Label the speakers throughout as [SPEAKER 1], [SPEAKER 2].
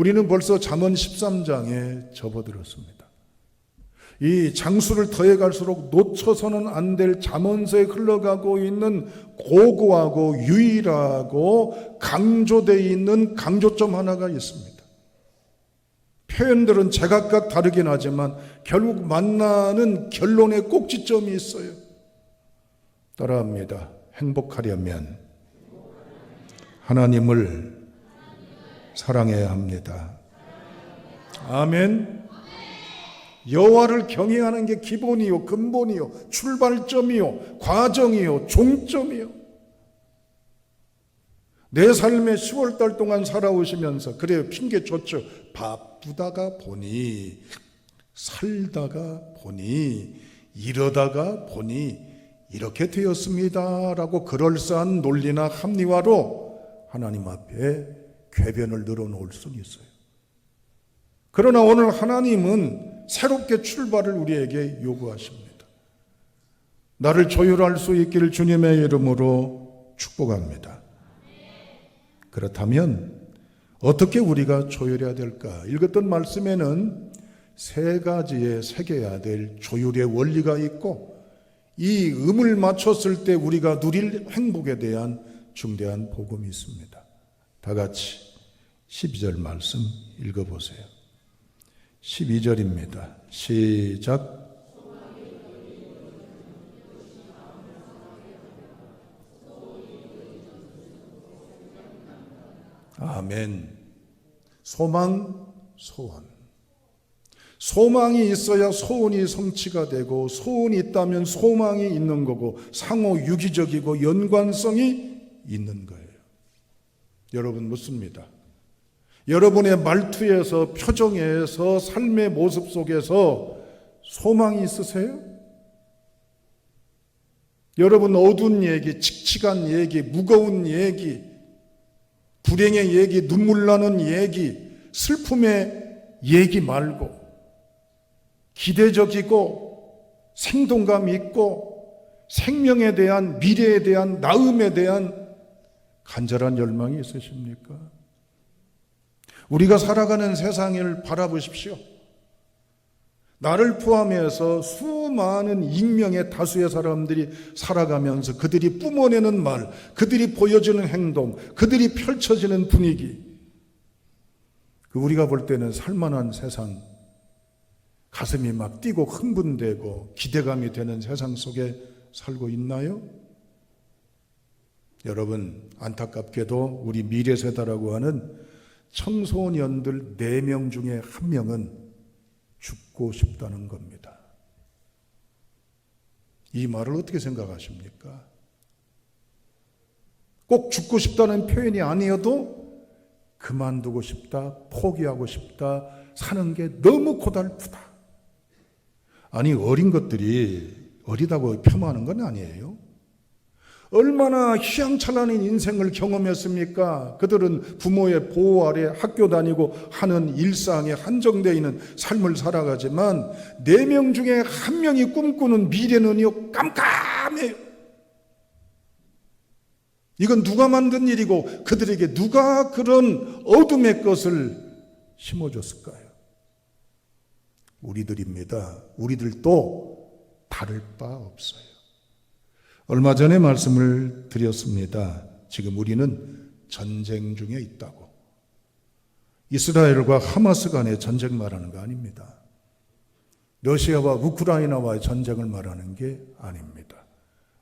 [SPEAKER 1] 우리는 벌써 잠언 13장에 접어들었습니다. 이 장수를 더해갈수록 놓쳐서는 안 될 잠언서에 흘러가고 있는 고고하고 유일하고 강조되어 있는 강조점 하나가 있습니다. 표현들은 제각각 다르긴 하지만 결국 만나는 결론의 꼭지점이 있어요. 따라합니다. 행복하려면 하나님을 사랑해야 합니다. 아멘. 여호와를 경외하는 게 기본이요, 근본이요, 출발점이요, 과정이요, 종점이요. 내 삶의 10월달 동안 살아오시면서 그래요, 핑계 줬죠. 바쁘다가 보니, 살다가 보니, 이러다가 보니 이렇게 되었습니다 라고 그럴싸한 논리나 합리화로 하나님 앞에 궤변을 늘어놓을 수는 있어요. 그러나 오늘 하나님은 새롭게 출발을 우리에게 요구하십니다. 나를 조율할 수 있기를 주님의 이름으로 축복합니다. 그렇다면 어떻게 우리가 조율해야 될까? 읽었던 말씀에는 세 가지의 새겨야 될 조율의 원리가 있고 이 음을 맞췄을 때 우리가 누릴 행복에 대한 중대한 복음이 있습니다. 다 같이 12절 말씀 읽어보세요. 12절입니다. 시작. 아멘. 소망, 소원. 소망이 있어야 소원이 성취가 되고 소원이 있다면 소망이 있는 거고 상호 유기적이고 연관성이 있는 거예요. 여러분 묻습니다. 여러분의 말투에서, 표정에서, 삶의 모습 속에서 소망이 있으세요? 여러분 어두운 얘기, 칙칙한 얘기, 무거운 얘기, 불행의 얘기, 눈물 나는 얘기, 슬픔의 얘기 말고 기대적이고 생동감 있고 생명에 대한, 미래에 대한, 나음에 대한 간절한 열망이 있으십니까? 우리가 살아가는 세상을 바라보십시오. 나를 포함해서 수많은 익명의 다수의 사람들이 살아가면서 그들이 뿜어내는 말, 그들이 보여주는 행동, 그들이 펼쳐지는 분위기, 우리가 볼 때는 살만한 세상, 가슴이 막 뛰고 흥분되고 기대감이 되는 세상 속에 살고 있나요? 여러분, 안타깝게도 우리 미래세대라고 하는 청소년들 4명 중에 1명은 죽고 싶다는 겁니다. 이 말을 어떻게 생각하십니까? 꼭 죽고 싶다는 표현이 아니어도 그만두고 싶다, 포기하고 싶다, 사는 게 너무 고달프다. 아니, 어린 것들이 어리다고 폄하하는 건 아니에요. 얼마나 휘황찬란한 인생을 경험했습니까? 그들은 부모의 보호 아래 학교 다니고 하는 일상에 한정되어 있는 삶을 살아가지만 4명 중에 1명이 꿈꾸는 미래는요, 깜깜해요. 이건 누가 만든 일이고 그들에게 누가 그런 어둠의 것을 심어줬을까요? 우리들입니다. 우리들도 다를 바 없어요. 얼마 전에 말씀을 드렸습니다. 지금 우리는 전쟁 중에 있다고. 이스라엘과 하마스 간의 전쟁 말하는 거 아닙니다. 러시아와 우크라이나와의 전쟁을 말하는 게 아닙니다.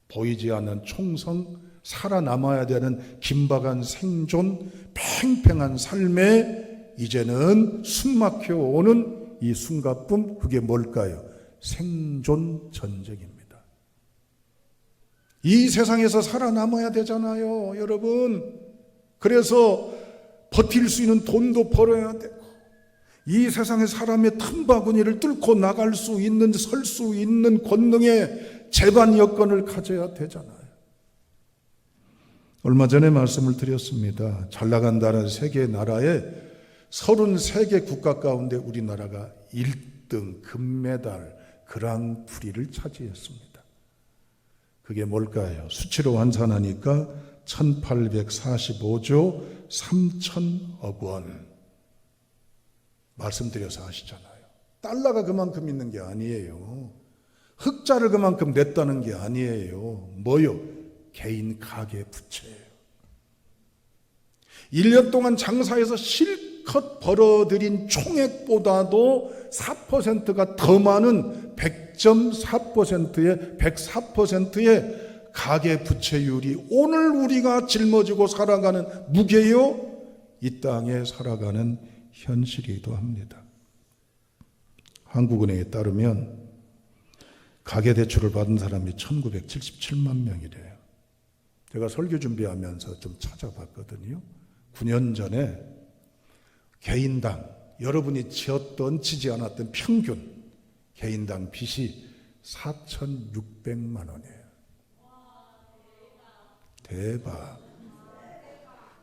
[SPEAKER 1] 보이지 않는 총성, 살아남아야 되는 긴박한 생존, 팽팽한 삶에 이제는 숨막혀 오는 이 숨가쁨, 그게 뭘까요? 생존 전쟁입니다. 이 세상에서 살아남아야 되잖아요, 여러분. 그래서 버틸 수 있는 돈도 벌어야 되고, 이 세상의 사람의 틈바구니를 뚫고 나갈 수 있는, 설 수 있는 권능의 제반 여건을 가져야 되잖아요. 얼마 전에 말씀을 드렸습니다. 잘 나간다는 세계 나라에 33개 국가 가운데 우리나라가 1등 금메달 그랑프리를 차지했습니다. 그게 뭘까요? 수치로 환산하니까 1845조 3천억 원. 말씀드려서 아시잖아요. 달러가 그만큼 있는 게 아니에요. 흑자를 그만큼 냈다는 게 아니에요. 뭐요? 개인 가계 부채예요. 1년 동안 장사해서 실컷 벌어들인 총액보다도 4%가 더 많은 100.4%의 104%의 가계 부채율이 오늘 우리가 짊어지고 살아가는 무게요, 이 땅에 살아가는 현실이기도 합니다. 한국은행에 따르면 가계대출을 받은 사람이 1977만 명이래요. 제가 설교 준비하면서 좀 찾아봤거든요. 9년 전에 개인당, 여러분이 지었던 지지 않았던 평균 개인당 빚이 4,600만 원이에요. 대박.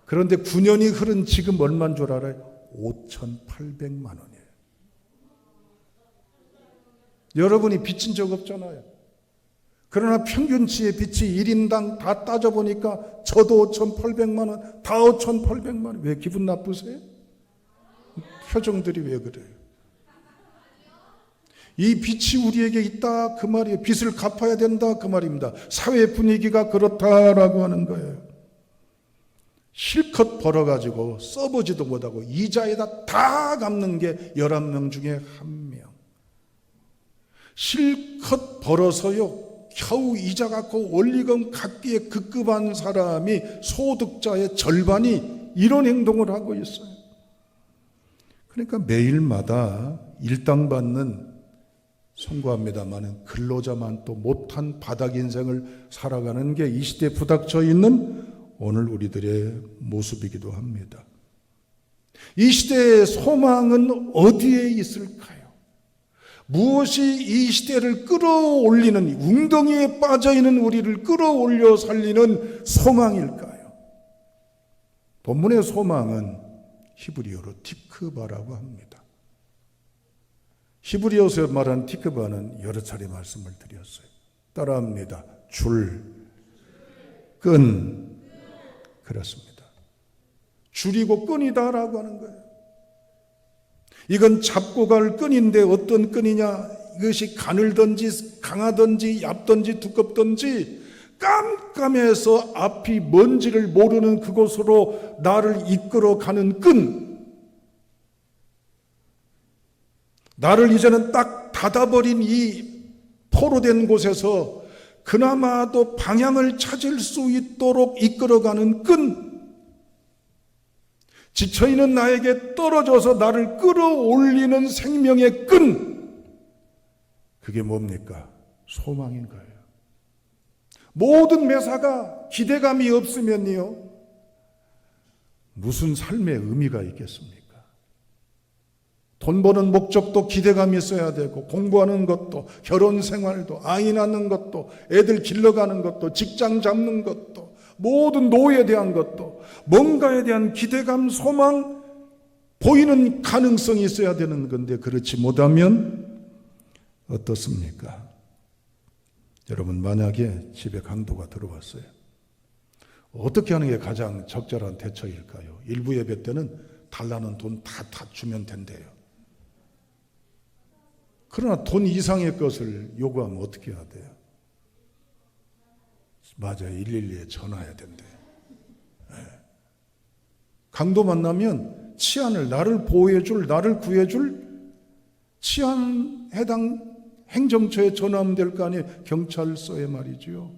[SPEAKER 1] 그런데 9년이 흐른 지금 얼마인 줄 알아요? 5,800만 원이에요. 여러분이 빚진 적 없잖아요. 그러나 평균치의 빚이 1인당 다 따져보니까 저도 5,800만 원, 다 5,800만 원. 왜 기분 나쁘세요? 표정들이 왜 그래요? 이 빚이 우리에게 있다 그 말이에요. 빚을 갚아야 된다 그 말입니다. 사회 분위기가 그렇다라고 하는 거예요. 실컷 벌어가지고 써보지도 못하고 이자에다 다 갚는 게 11명 중에 1명. 실컷 벌어서요, 겨우 이자 갖고 원리금 갚기에 급급한 사람이 소득자의 절반이 이런 행동을 하고 있어요. 그러니까 매일마다 일당받는, 송구합니다마는 근로자만 또 못한 바닥 인생을 살아가는 게 이 시대에 부닥쳐 있는 오늘 우리들의 모습이기도 합니다. 이 시대의 소망은 어디에 있을까요? 무엇이 이 시대를 끌어올리는, 웅덩이에 빠져있는 우리를 끌어올려 살리는 소망일까요? 본문의 소망은 히브리어로 티크바라고 합니다. 히브리어에서 말하는 티크바는 여러 차례 말씀을 드렸어요. 따라합니다. 줄, 끈. 그렇습니다. 줄이고 끈이다라고 하는 거예요. 이건 잡고 갈 끈인데 어떤 끈이냐? 이것이 가늘든지 강하든지 얇든지 두껍든지 깜깜해서 앞이 뭔지를 모르는 그곳으로 나를 이끌어가는 끈. 나를 이제는 딱 닫아버린 이 포로된 곳에서 그나마도 방향을 찾을 수 있도록 이끌어가는 끈. 지쳐있는 나에게 떨어져서 나를 끌어올리는 생명의 끈. 그게 뭡니까? 소망인 거예요. 모든 매사가 기대감이 없으면요, 무슨 삶의 의미가 있겠습니까? 돈 버는 목적도 기대감이 있어야 되고, 공부하는 것도, 결혼 생활도, 아이 낳는 것도, 애들 길러가는 것도, 직장 잡는 것도, 모든 노예에 대한 것도 뭔가에 대한 기대감, 소망, 보이는 가능성이 있어야 되는 건데 그렇지 못하면 어떻습니까? 여러분, 만약에 집에 강도가 들어왔어요. 어떻게 하는 게 가장 적절한 대처일까요? 일부 예배 때는 달라는 돈 다 주면 된대요. 그러나 돈 이상의 것을 요구하면 어떻게 해야 돼요? 맞아요. 112에 전화해야 된대. 네. 강도 만나면 치안을, 나를 보호해줄, 나를 구해줄 치안 해당 행정처에 전화하면 될 거 아니에요. 경찰서에 말이죠.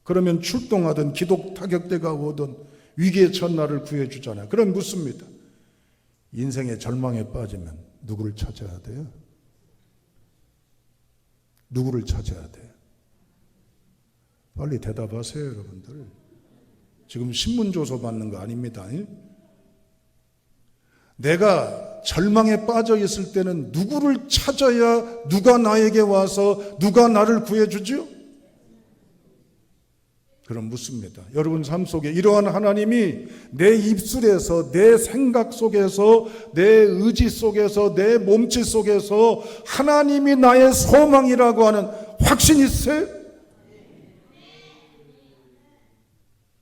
[SPEAKER 1] 그러면 출동하든 기독 타격대가 오든 위기에 처한 나를 구해주잖아요. 그럼 묻습니다. 인생의 절망에 빠지면 누구를 찾아야 돼요? 누구를 찾아야 돼요? 빨리 대답하세요, 여러분들. 지금 신문조서 받는 거 아닙니다. 내가 절망에 빠져 있을 때는 누구를 찾아야 누가 나에게 와서 누가 나를 구해주죠? 그럼 묻습니다. 여러분 삶 속에 이러한 하나님이 내 입술에서, 내 생각 속에서, 내 의지 속에서, 내 몸짓 속에서 하나님이 나의 소망이라고 하는 확신이 있어요?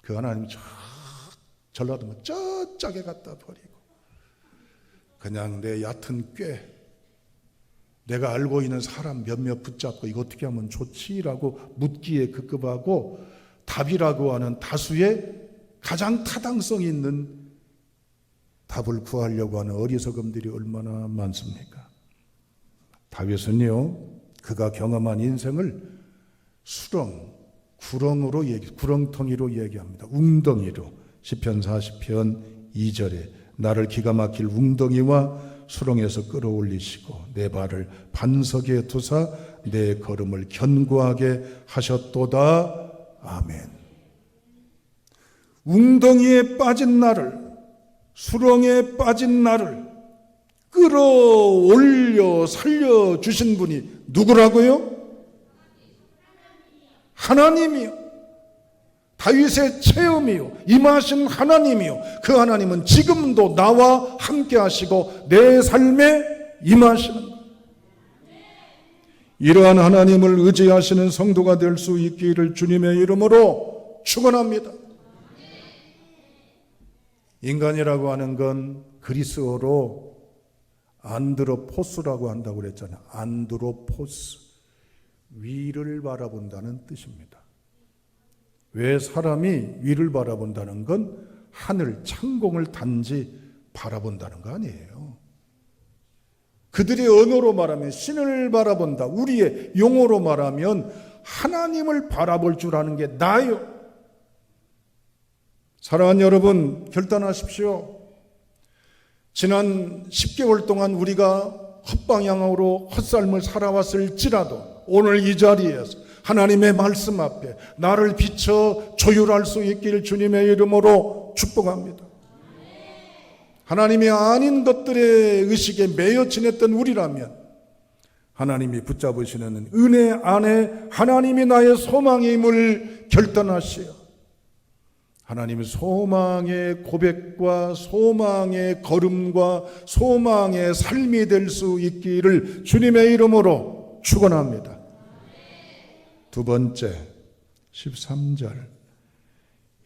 [SPEAKER 1] 그 하나님이 전라도면 저 짝에 갖다 버리고 그냥 내 얕은 꾀, 내가 알고 있는 사람 몇몇 붙잡고 이거 어떻게 하면 좋지라고 묻기에 급급하고 답이라고 하는 다수의 가장 타당성 있는 답을 구하려고 하는 어리석음들이 얼마나 많습니까? 다윗은요, 그가 경험한 인생을 구렁텅이로 얘기합니다. 웅덩이로. 시편 40편 2절에 나를 기가 막힐 웅덩이와 수렁에서 끌어올리시고 내 발을 반석에 두사 내 걸음을 견고하게 하셨도다. 아멘. 웅덩이에 빠진 나를, 수렁에 빠진 나를 끌어올려 살려주신 분이 누구라고요? 하나님이요. 다윗의 체험이요, 임하신 하나님이요. 그 하나님은 지금도 나와 함께 하시고 내 삶에 임하시는 거예요. 이러한 하나님을 의지하시는 성도가 될 수 있기를 주님의 이름으로 축원합니다. 인간이라고 하는 건 그리스어로 안드로포스라고 한다고 그랬잖아요. 안드로포스, 위를 바라본다는 뜻입니다. 왜 사람이 위를 바라본다는 건 하늘, 창공을 단지 바라본다는 거 아니에요. 그들의 언어로 말하면 신을 바라본다. 우리의 용어로 말하면 하나님을 바라볼 줄 아는 게 나요. 사랑하는 여러분, 결단하십시오. 지난 10개월 동안 우리가 헛방향으로 헛삶을 살아왔을지라도 오늘 이 자리에서 하나님의 말씀 앞에 나를 비춰 조율할 수 있기를 주님의 이름으로 축복합니다. 하나님이 아닌 것들의 의식에 매여 지냈던 우리라면 하나님이 붙잡으시는 은혜 안에 하나님이 나의 소망임을 결단하시어 하나님의 소망의 고백과 소망의 걸음과 소망의 삶이 될 수 있기를 주님의 이름으로 축원합니다. 두 번째 13절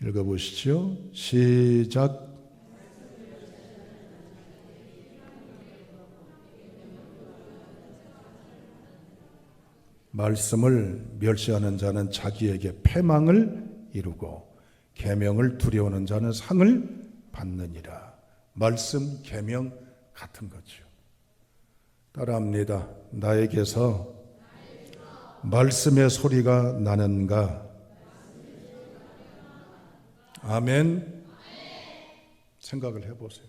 [SPEAKER 1] 읽어보시죠. 시작. 말씀을 멸시하는 자는 자기에게 패망을 이루고 계명을 두려워하는 자는 상을 받느니라. 말씀, 계명 같은 거죠. 따라합니다. 나에게서 말씀의 소리가 나는가? 아멘. 생각을 해보세요.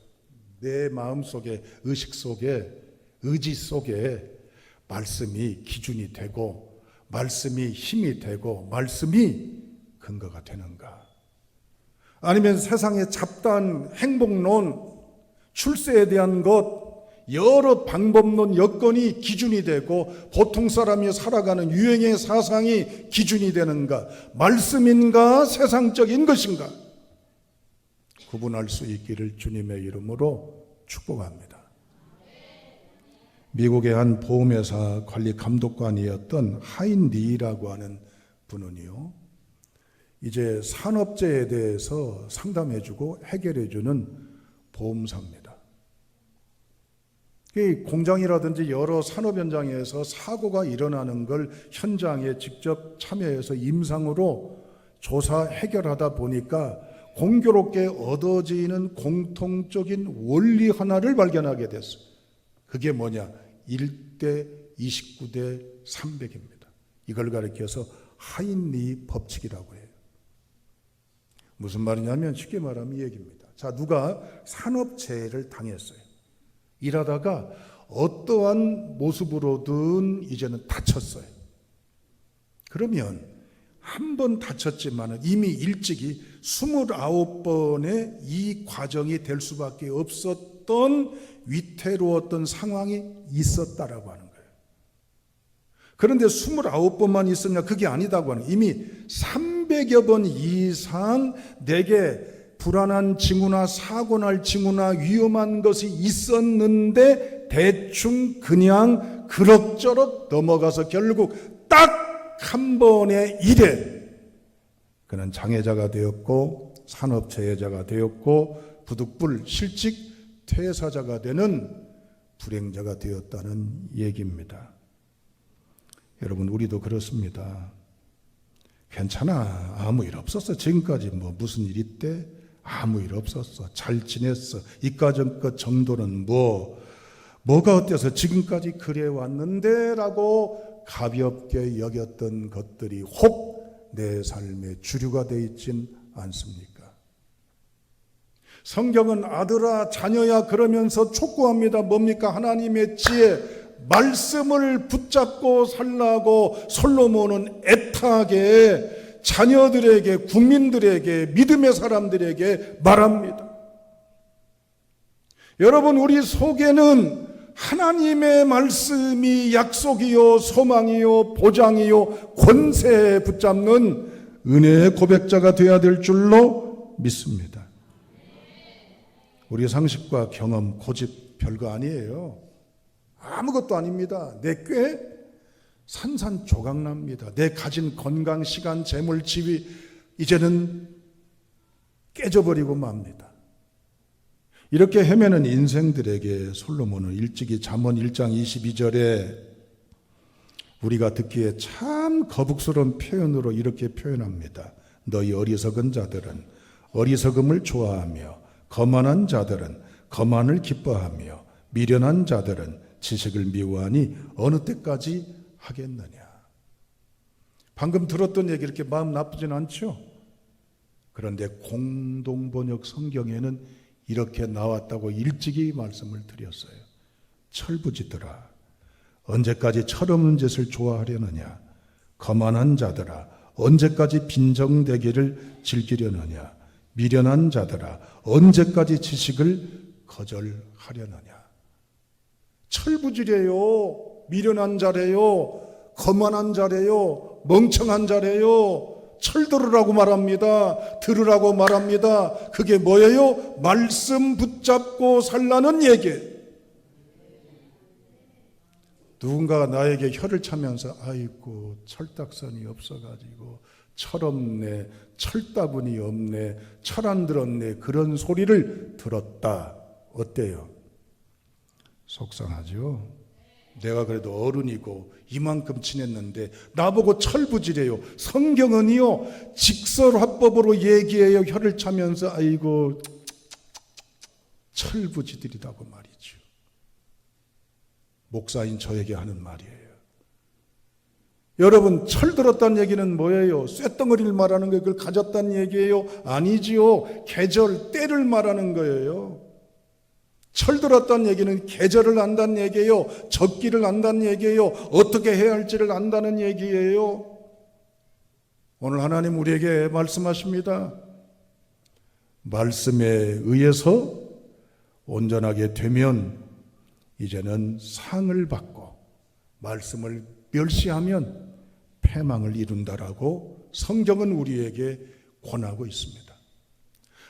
[SPEAKER 1] 내 마음속에, 의식 속에, 의지 속에 말씀이 기준이 되고 말씀이 힘이 되고 말씀이 근거가 되는가? 아니면 세상의 잡다한 행복론, 출세에 대한 것, 여러 방법론, 여건이 기준이 되고 보통 사람이 살아가는 유행의 사상이 기준이 되는가? 말씀인가? 세상적인 것인가? 구분할 수 있기를 주님의 이름으로 축복합니다. 미국의 한 보험회사 관리 감독관이었던 하인 리라고 하는 분은요, 이제 산업재해에 대해서 상담해주고 해결해주는 보험사입니다. 공장이라든지 여러 산업 현장에서 사고가 일어나는 걸 현장에 직접 참여해서 임상으로 조사 해결하다 보니까 공교롭게 얻어지는 공통적인 원리 하나를 발견하게 됐어요. 그게 뭐냐? 1대 29대 300입니다. 이걸 가리켜서 하인리 법칙이라고 해요. 무슨 말이냐면 쉽게 말하면 이 얘기입니다. 자, 누가 산업재해를 당했어요. 일하다가 어떠한 모습으로든 이제는 다쳤어요. 그러면 한 번 다쳤지만 이미 일찍이 29번의 이 과정이 될 수밖에 없었던 위태로웠던 상황이 있었다라고 하는 거예요. 그런데 29번만 있었냐? 그게 아니다고 하는 거예요. 이미 300여 번 이상 내게 불안한 징후나 사고 날 징후나 위험한 것이 있었는데 대충 그냥 그럭저럭 넘어가서 결국 딱 한 번의 일에 그는 장애자가 되었고 산업재해자가 되었고 부득불 실직 퇴사자가 되는 불행자가 되었다는 얘기입니다. 여러분, 우리도 그렇습니다. 괜찮아, 아무 일 없었어. 지금까지 무슨 일 있대? 아무 일 없었어. 잘 지냈어. 이까짓 정도는 뭐가 어때서 지금까지 그래 왔는데 라고 가볍게 여겼던 것들이 혹 내 삶의 주류가 되어 있진 않습니까? 성경은 아들아 자녀야 그러면서 촉구합니다. 뭡니까? 하나님의 지혜, 말씀을 붙잡고 살라고 솔로몬은 애타게 자녀들에게, 국민들에게, 믿음의 사람들에게 말합니다. 여러분, 우리 속에는 하나님의 말씀이 약속이요, 소망이요, 보장이요, 권세에 붙잡는 은혜의 고백자가 되어야 될 줄로 믿습니다. 우리 상식과 경험, 고집 별거 아니에요. 아무것도 아닙니다. 내 꾀 산산조각납니다. 내 가진 건강, 시간, 재물, 지위 이제는 깨져버리고 맙니다. 이렇게 헤매는 인생들에게 솔로몬은 일찍이 잠언 1장 22절에 우리가 듣기에 참 거북스러운 표현으로 이렇게 표현합니다. 너희 어리석은 자들은 어리석음을 좋아하며 거만한 자들은 거만을 기뻐하며 미련한 자들은 지식을 미워하니 어느 때까지 하겠느냐. 방금 들었던 얘기 이렇게 마음 나쁘진 않죠? 그런데 공동번역 성경에는 이렇게 나왔다고 일찍이 말씀을 드렸어요. 철부지들아, 언제까지 철없는 짓을 좋아하려느냐? 거만한 자들아, 언제까지 빈정대기를 즐기려느냐? 미련한 자들아, 언제까지 지식을 거절하려느냐? 철부지래요. 미련한 자래요. 거만한 자래요. 멍청한 자래요. 철들으라고 말합니다. 들으라고 말합니다. 그게 뭐예요? 말씀 붙잡고 살라는 얘기예요. 누군가가 나에게 혀를 차면서 아이고 철딱선이 없어가지고 철없네, 철따분이 없네, 철 안 들었네, 그런 소리를 들었다. 어때요? 속상하죠? 내가 그래도 어른이고 이만큼 지냈는데 나보고 철부지래요. 성경은요 직설화법으로 얘기해요. 혀를 차면서 아이고 철부지들이라고 말이죠. 목사인 저에게 하는 말이에요. 여러분, 철들었다는 얘기는 뭐예요? 쇳덩어리를 말하는 거예요? 그걸 가졌다는 얘기예요? 아니지요. 계절, 때를 말하는 거예요. 철들었다는 얘기는 계절을 안다는 얘기예요. 적기를 안다는 얘기예요. 어떻게 해야 할지를 안다는 얘기예요. 오늘 하나님 우리에게 말씀하십니다. 말씀에 의해서 온전하게 되면 이제는 상을 받고 말씀을 멸시하면 패망을 이룬다라고 성경은 우리에게 권하고 있습니다.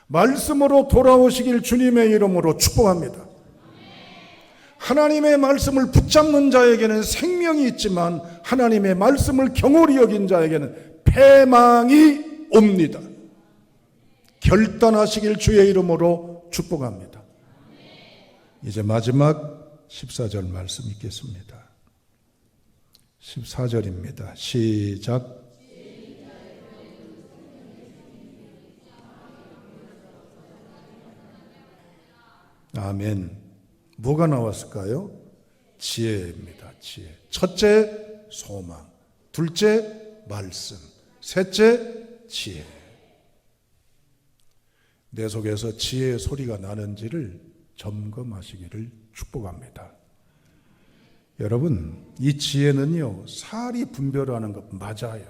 [SPEAKER 1] 말씀으로 돌아오시길 주님의 이름으로 축복합니다. 하나님의 말씀을 붙잡는 자에게는 생명이 있지만 하나님의 말씀을 경홀히 여긴 자에게는 패망이 옵니다. 결단하시길 주의 이름으로 축복합니다. 이제 마지막 14절 말씀 읽겠습니다. 14절입니다. 시작. 아멘. 뭐가 나왔을까요? 지혜입니다. 지혜. 첫째, 소망. 둘째, 말씀. 셋째, 지혜. 내 속에서 지혜의 소리가 나는지를 점검하시기를 축복합니다. 여러분, 이 지혜는요, 사리 분별하는 것 맞아요.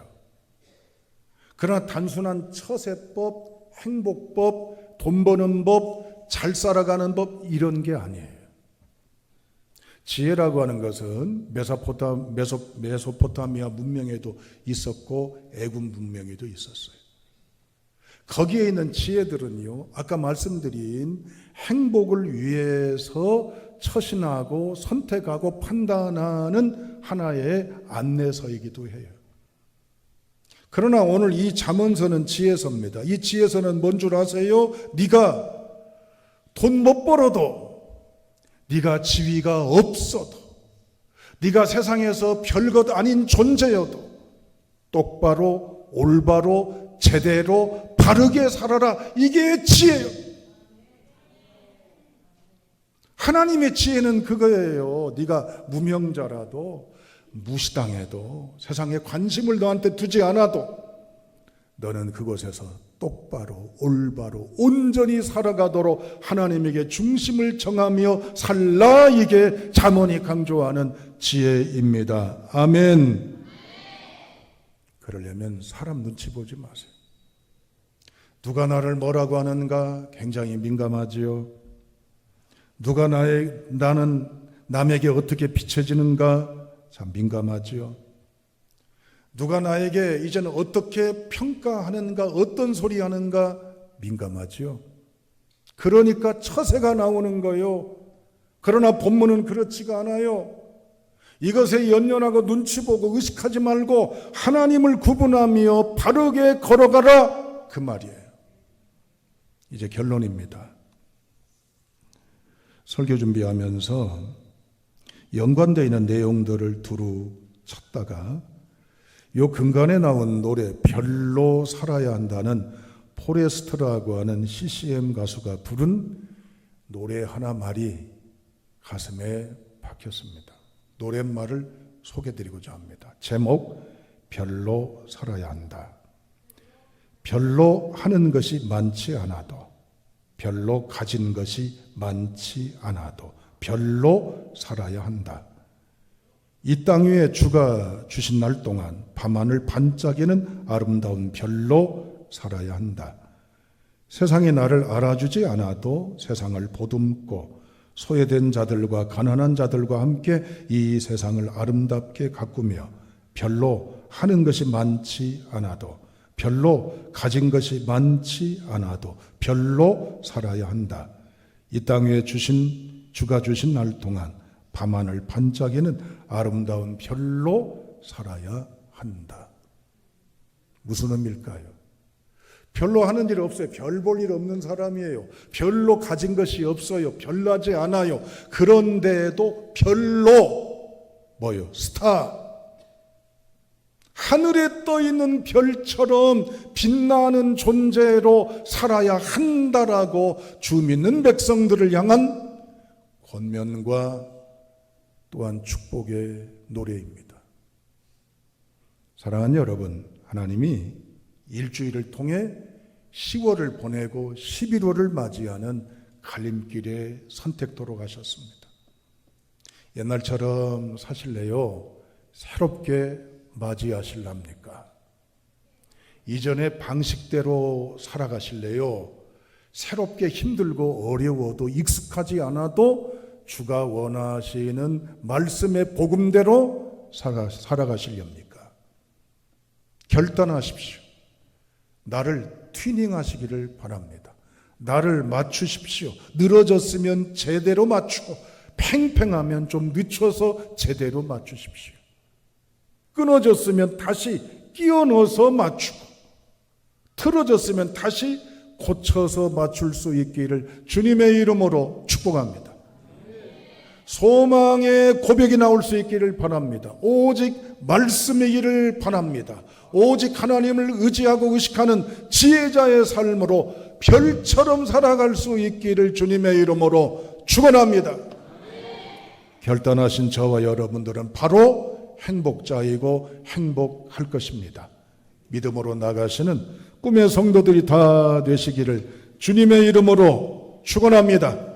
[SPEAKER 1] 그러나 단순한 처세법, 행복법, 돈 버는 법, 잘 살아가는 법 이런 게 아니에요. 지혜라고 하는 것은 메소포타미아 문명에도 있었고 애굽 문명에도 있었어요. 거기에 있는 지혜들은요, 아까 말씀드린 행복을 위해서 처신하고 선택하고 판단하는 하나의 안내서이기도 해요. 그러나 오늘 이 잠언서는 지혜서입니다. 이 지혜서는 뭔 줄 아세요? 네가 돈 못 벌어도 네가 지위가 없어도, 네가 세상에서 별것 아닌 존재여도 똑바로 올바로 제대로 바르게 살아라. 이게 지혜예요. 하나님의 지혜는 그거예요. 네가 무명자라도 무시당해도 세상에 관심을 너한테 두지 않아도 너는 그곳에서 똑바로 올바로 온전히 살아가도록 하나님에게 중심을 정하며 살라. 이게 잠언이 강조하는 지혜입니다. 아멘. 그러려면 사람 눈치 보지 마세요. 누가 나를 뭐라고 하는가 굉장히 민감하지요. 누가 나는 남에게 어떻게 비춰지는가 참 민감하지요. 누가 나에게 이제는 어떻게 평가하는가, 어떤 소리 하는가 민감하지요. 그러니까 처세가 나오는 거요. 그러나 본문은 그렇지가 않아요. 이것에 연연하고 눈치 보고 의식하지 말고 하나님을 구분하며 바르게 걸어가라, 그 말이에요. 이제 결론입니다. 설교 준비하면서 연관되어 있는 내용들을 두루 찾다가 요 근간에 나온 노래 별로 살아야 한다는 포레스트라고 하는 CCM 가수가 부른 노래 하나 말이 가슴에 박혔습니다. 노랫말을 소개드리고자 합니다. 제목 별로 살아야 한다. 별로 하는 것이 많지 않아도, 별로 가진 것이 많지 않아도 별로 살아야 한다. 이 땅 위에 주가 주신 날 동안 밤하늘 반짝이는 아름다운 별로 살아야 한다. 세상이 나를 알아주지 않아도 세상을 보듬고 소외된 자들과 가난한 자들과 함께 이 세상을 아름답게 가꾸며 별로 하는 것이 많지 않아도, 별로 가진 것이 많지 않아도 별로 살아야 한다. 이 땅 위에 주가 주신 날 동안 밤하늘 반짝이는 아름다운 별로 살아야 한다. 무슨 의미일까요? 별로 하는 일 없어요. 별 볼 일 없는 사람이에요. 별로 가진 것이 없어요. 별나지 않아요. 그런데도 별로 뭐요? 스타. 하늘에 떠 있는 별처럼 빛나는 존재로 살아야 한다라고 주 믿는 백성들을 향한 권면과 또한 축복의 노래입니다. 사랑하는 여러분, 하나님이 일주일을 통해 10월을 보내고 11월을 맞이하는 갈림길의 선택도로 가셨습니다. 옛날처럼 사실래요? 새롭게 맞이하실랍니까? 이전의 방식대로 살아가실래요? 새롭게 힘들고 어려워도 익숙하지 않아도 주가 원하시는 말씀의 복음대로 살아가시렵니까? 결단하십시오. 나를 튜닝하시기를 바랍니다. 나를 맞추십시오. 늘어졌으면 제대로 맞추고 팽팽하면 좀 늦춰서 제대로 맞추십시오. 끊어졌으면 다시 끼워 넣어서 맞추고 틀어졌으면 다시 고쳐서 맞출 수 있기를 주님의 이름으로 축복합니다. 소망의 고백이 나올 수 있기를 바랍니다. 오직 말씀이기를 바랍니다. 오직 하나님을 의지하고 의식하는 지혜자의 삶으로 별처럼 살아갈 수 있기를 주님의 이름으로 축원합니다. 결단하신 저와 여러분들은 바로 행복자이고 행복할 것입니다. 믿음으로 나가시는 꿈의 성도들이 다 되시기를 주님의 이름으로 축원합니다.